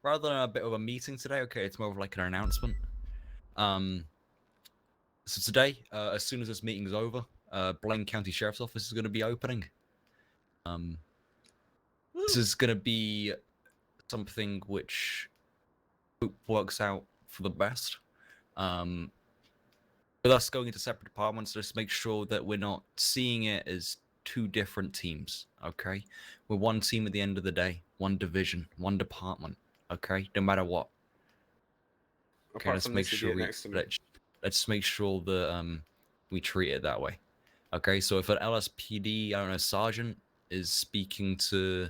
rather than a bit of a meeting today, okay, it's more of like an announcement. So today, as soon as this meeting's over, Blaine County Sheriff's Office is going to be opening. This is going to be something which works out for the best. With us going into separate departments, just make sure that we're not seeing it as two different teams, okay? We're one team at the end of the day, one division, one department, okay? No matter what. Okay, let's make sure let's make sure that we treat it that way. Okay, so if an LSPD, I don't know, sergeant is speaking to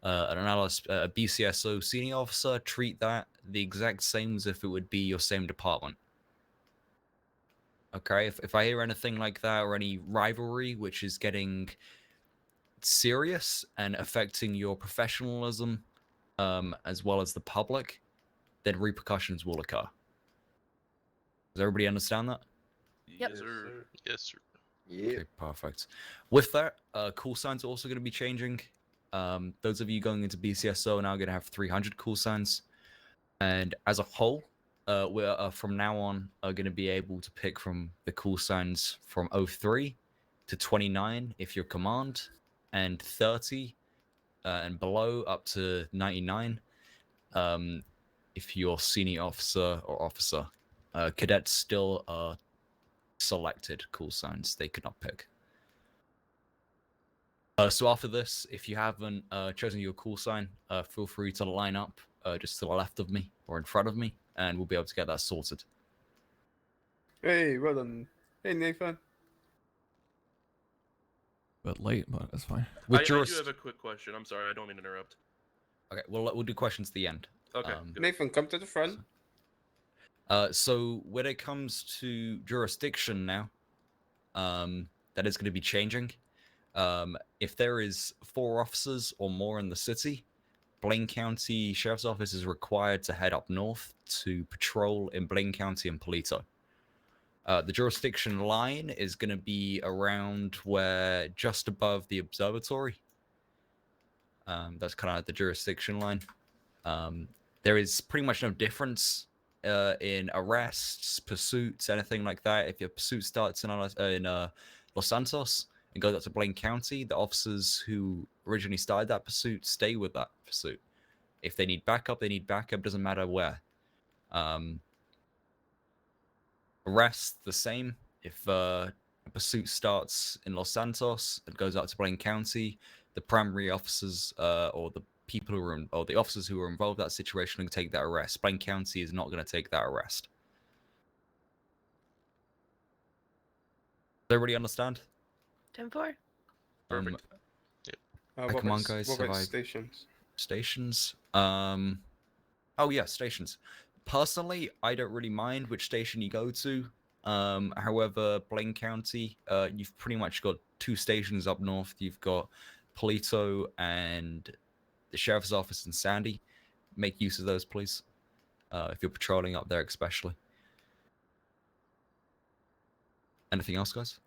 a BCSO senior officer, treat that the exact same as if it would be your same department. Okay, if I hear anything like that or any rivalry which is getting serious and affecting your professionalism as well as the public, then repercussions will occur. Does everybody understand that? Yep. Yes, sir. Yes, sir. Yeah. Okay, perfect. With that, call signs are also going to be changing. Those of you going into BCSO are now going to have 300 call signs. And as a whole, we're from now on are going to be able to pick from the call signs from 03 to 29 if you're command, and 30 and below up to 99 if you're senior officer or officer. Cadets still are selected call signs they could not pick. So after this, if you haven't chosen your call sign, feel free to line up just to the left of me or in front of me, and we'll be able to get that sorted. Hey, well done. Hey, Nathan. Bit late, but that's fine. I do have a quick question. I'm sorry, I don't mean to interrupt. Okay, we'll do questions at the end. Okay. Good. Nathan, come to the front. So when it comes to jurisdiction now, that is going to be changing. If there is 4 officers or more in the city, Blaine County Sheriff's Office is required to head up north to patrol in Blaine County and Polito. The jurisdiction line is going to be around where just above the observatory. That's kind of the jurisdiction line. There is pretty much no difference in arrests, pursuits, anything like that. If your pursuit starts in Los Santos and goes up to Blaine County, the officers who originally started that pursuit stay with that pursuit. If they need backup, they need backup. Doesn't matter where. Arrest the same. If a pursuit starts in Los Santos and goes up to Blaine County, the primary officers or the people who are or the officers who are involved in that situation will take that arrest. Blaine County is not going to take that arrest. Does everybody understand? 10-4. Perfect. Come on, guys. What about stations? Stations. Oh yeah, stations. Personally, I don't really mind which station you go to. However, Blaine County, you've pretty much got 2 stations up north. You've got Polito and the Sheriff's Office in Sandy. Make use of those, please. If you're patrolling up there, especially. Anything else, guys?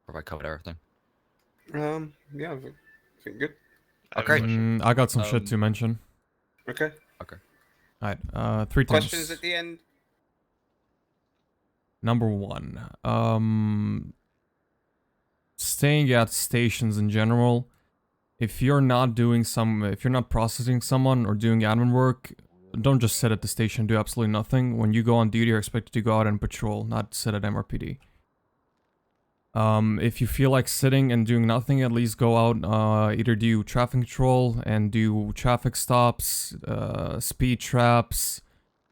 Or have I covered everything? Yeah, I think good. Okay. I got some shit to mention. Okay. Alright, 3 things. Questions at the end? Number 1, staying at stations in general. If you're not processing someone or doing admin work, don't just sit at the station and do absolutely nothing. When you go on duty, you're expected to go out and patrol, not sit at MRPD. If you feel like sitting and doing nothing, at least go out, either do traffic control and do traffic stops, speed traps,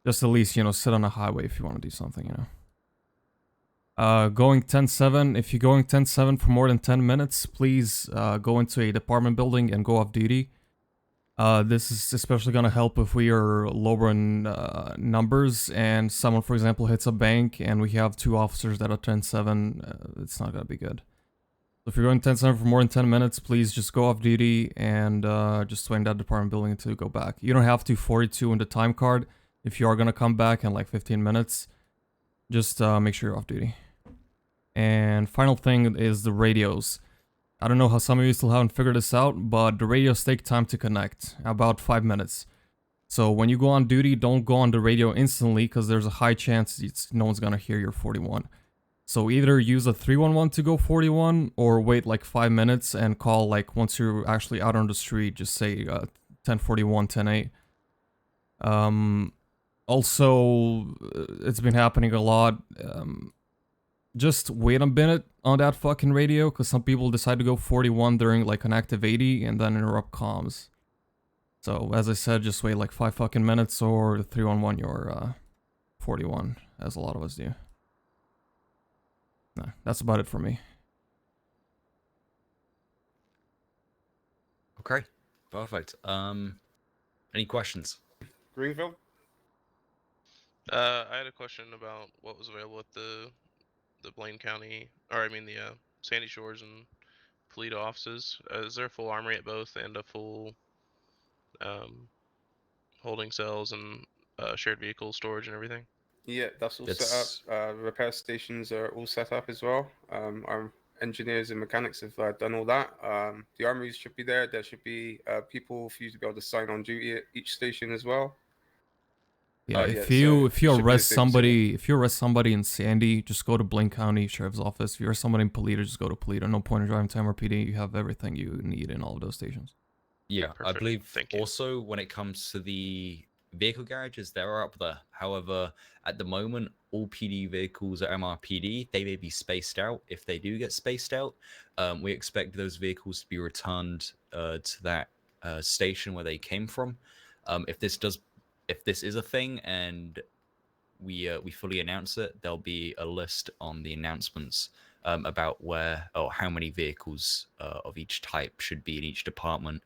just at least, sit on a highway if you want to do something, Going 10-7, if you're going 10-7 for more than 10 minutes, please go into a department building and go off duty. This is especially going to help if we are lower in numbers and someone, for example, hits a bank and we have 2 officers that are 10-7, it's not going to be good. So if you're going 10-7 for more than 10 minutes, please just go off duty and just wait in that department building until you go back. You don't have to 42 in the time card if you are going to come back in like 15 minutes. Just make sure you're off duty. And final thing is the radios. I don't know how some of you still haven't figured this out, but the radios take time to connect, about 5 minutes. So when you go on duty, don't go on the radio instantly because there's a high chance no one's gonna hear your 41. So either use a 311 to go 41 or wait like 5 minutes and call like once you're actually out on the street, just say 1041, 108. Also, it's been happening a lot. Just wait a minute on that fucking radio because some people decide to go 41 during like an active 80 and then interrupt comms. So as I said, just wait like 5 fucking minutes or 311 your 41, as a lot of us do. Nah, that's about it for me. Okay, perfect. Any questions? Greenville? I had a question about what was available at the Blaine County, or I mean the Sandy Shores and Toledo offices. Is there a full armory at both and a full holding cells and shared vehicle storage and everything? Yeah, that's all It's- set up. Repair stations are all set up as well. Our engineers and mechanics have done all that. The armories should be there. There should be people for you to be able to sign on duty at each station as well. Yeah, Yeah, if so you it should be the arrest same somebody in Sandy, just go to Blaine County Sheriff's Office. If you arrest somebody in Paleto, just go to Paleto. No point in driving to MRPD. You have everything you need in all of those stations. Yeah, I Perfect. believe Thank you. also when it comes to the vehicle garages, they're up there. However, at the moment, all PD vehicles at MRPD, they may be spaced out. If they do get spaced out, we expect those vehicles to be returned to that station where they came from. If this is a thing and we fully announce it, there'll be a list on the announcements about where or how many vehicles of each type should be in each department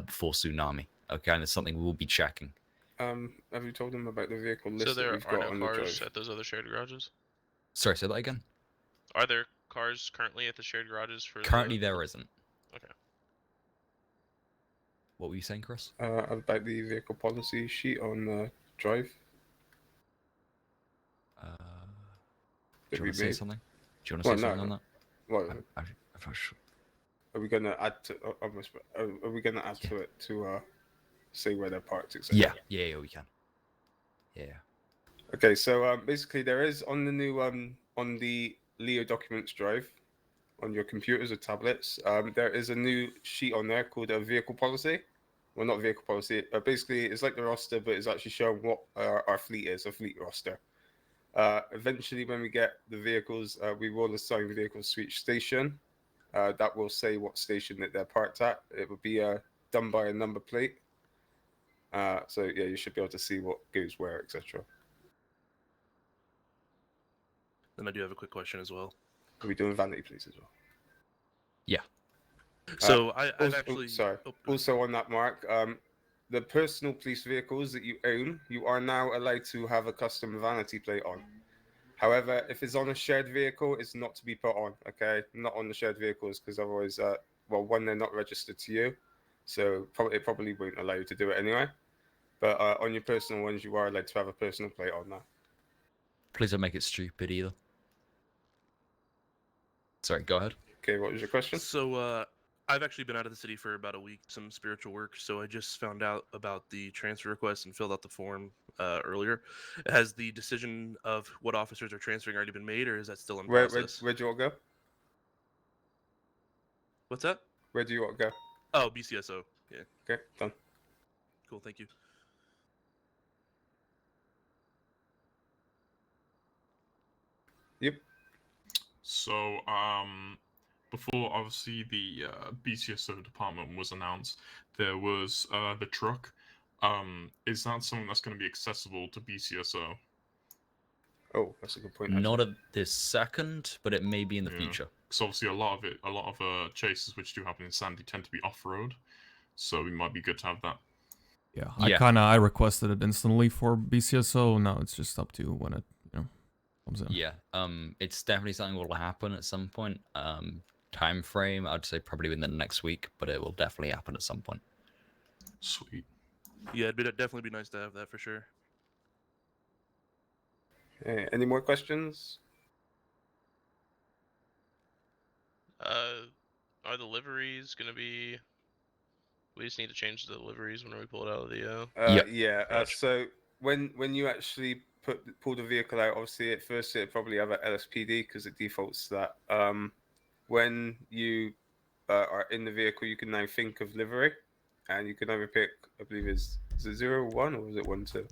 before tsunami. Okay, and it's something we'll be checking. Have you told them about the vehicle list So that there we've are got no on the cars drive? at those other shared garages? Sorry, say that again. Are there cars currently at the shared garages for Currently, there isn't. Okay. What were you saying, Chris? About the vehicle policy sheet on the drive Do that you we want to say made. something? Do you want to Well, say something no. on that? Well, I'm not sure. are we gonna add to? Are we gonna add Yeah. to it to say where they're parked, etc.? Yeah, we can. Yeah. Okay, so basically there is on the new on the Leo Documents drive on your computers or tablets, there is a new sheet on there called a vehicle policy. Well, not vehicle policy, but basically it's like the roster, but it's actually showing what our fleet is, a fleet roster. Eventually, when we get the vehicles, we will assign vehicles to each station. That will say what station that they're parked at. It will be done by a number plate. So yeah, you should be able to see what goes where, etc. Then I do have a quick question as well. Are we doing vanity plates as well? Yeah. So I've Also, actually. sorry. Oh, go ahead. Also on that, Mark, the personal police vehicles that you own, you are now allowed to have a custom vanity plate on. However, if it's on a shared vehicle, it's not to be put on. Okay, not on the shared vehicles because otherwise, well, one, they're not registered to you, so it probably won't allow you to do it anyway. But on your personal ones, you are allowed to have a personal plate on that. Please don't make it stupid either. Sorry, go ahead. Okay, what was your question? So I've actually been out of the city for about a week, some spiritual work. So I just found out about the transfer request and filled out the form earlier. Has the decision of what officers are transferring already been made, or is that still in Where process? do you want to go? What's that? Where do you want to go? Oh, BCSO. Yeah. Okay, done. Cool. Thank you. Yep. So, before obviously the BCSO department was announced, there was the truck. Is that something that's going to be accessible to BCSO? Oh, that's a good point. Not Actually. at this second, but it may be in the Yeah. future. Because obviously a lot of chases which do happen in Sandy tend to be off-road, so it might be good to have that. Yeah, Yeah. I requested it instantly for BCSO. Now it's just up to when it comes in. Yeah. It's definitely something that will happen at some point. Time frame, I'd say probably within the next week, but it will definitely happen at some point. Sweet. Yeah, it'd definitely be nice to have that for sure. Hey, any more questions? Are the liveries gonna be We just need to change the liveries when we pull it out of the. Yep. Yeah. Gotcha. So when you actually pull the vehicle out, obviously at first it probably have a LSPD because it defaults to that. When you are in the vehicle, you can now think of livery, and you can either pick, I believe is it 0, 1 or is it 1, 2?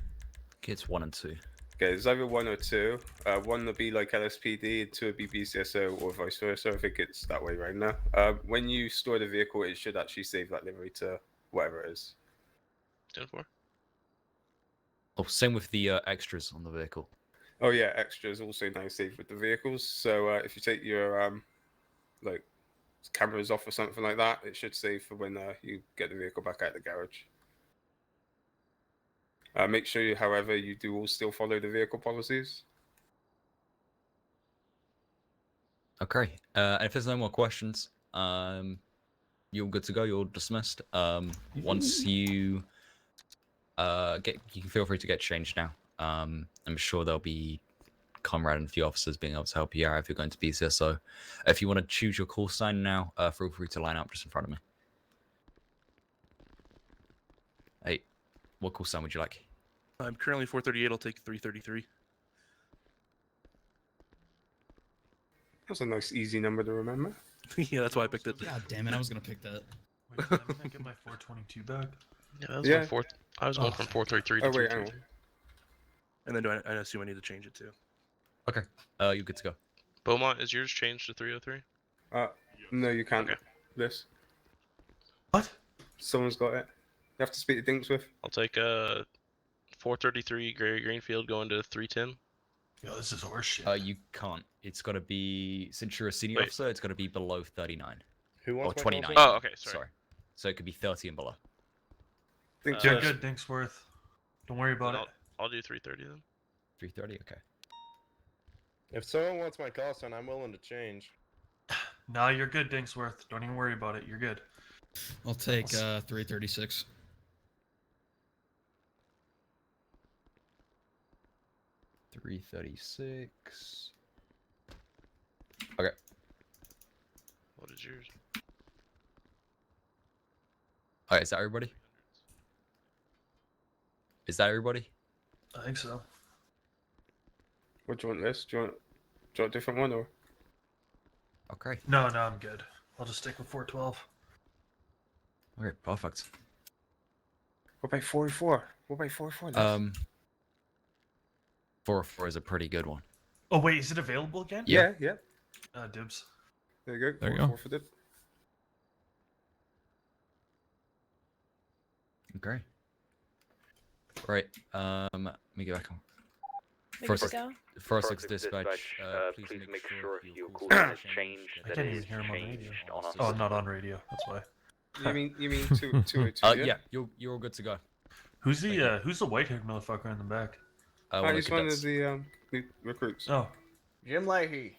It's 1 and 2. Okay, it's either 1 or 2. 1 will be like LSPD, and 2 will be BCSO, or vice versa. I think it's that way right now. When you store the vehicle, it should actually save that livery to whatever it is. 10-4. Oh, same with the extras on the vehicle. Oh yeah, extras also now saved with the vehicles. So if you take your like cameras off or something like that, it should save for when you get the vehicle back out of the garage. Make sure, however, you do all still follow the vehicle policies. Okay. If there's no more questions, you're good to go. You're dismissed. Once you you can feel free to get changed now. I'm sure there'll be Comrade and a few officers being able to help you out if you're going to be here. So, if you want to choose your call sign now, feel free to line up just in front of me. Hey, what call sign would you like? I'm currently 438. I'll take 333. That's a nice, easy number to remember. Yeah, that's why I picked it. God damn it, I was gonna pick that. Wait, did I get my 422 back? Yeah, that was Yeah. going fourth. I was going from 433 to Oh wait, hang 333. on. And then I assume I need to change it too. Okay. You're good to go. Beaumont, is yours changed to 303? No, you can't. Okay. This. What? Someone's got it. You have to speak to Dinks with. I'll take 433 Gary Greenfield going to 310. Yo, this is horseshit. You can't. It's got to be, since you're a senior Wait. officer, it's got to be below 39 Who or wants my 29. call sign? Oh, okay, sorry. So it could be 30 and below. Dinks You're Uh, good, Dinksworth. Don't worry about Then it. I'll do 330 then. 330. Okay. If someone wants my call sign, I'm willing to change. Nah, you're good, Dinksworth. Don't even worry about it. You're good. I'll take 336. $336. Okay. What is yours? Alright, is that everybody? Is that everybody? I think so. What do you want, this? Do you want a different one or? Okay. No, I'm good. I'll just stick with 412. Okay, perfect. What about 44? What about 44? 404 is a pretty good one. Oh, wait, is it available again? Yeah. Dibs. There you go. There you 44 go. for dip. Okay. Right. Let me get back on. We First, good to go? first dispatch. Please make sure your call I is changed. can't even hear him on radio. Oh, not on radio. That's why. You mean 202? Yeah, you're all good to go. Who's the white-haired motherfucker in the back? One of the He's one of cadets. the new recruits. Oh, Jim Leahy.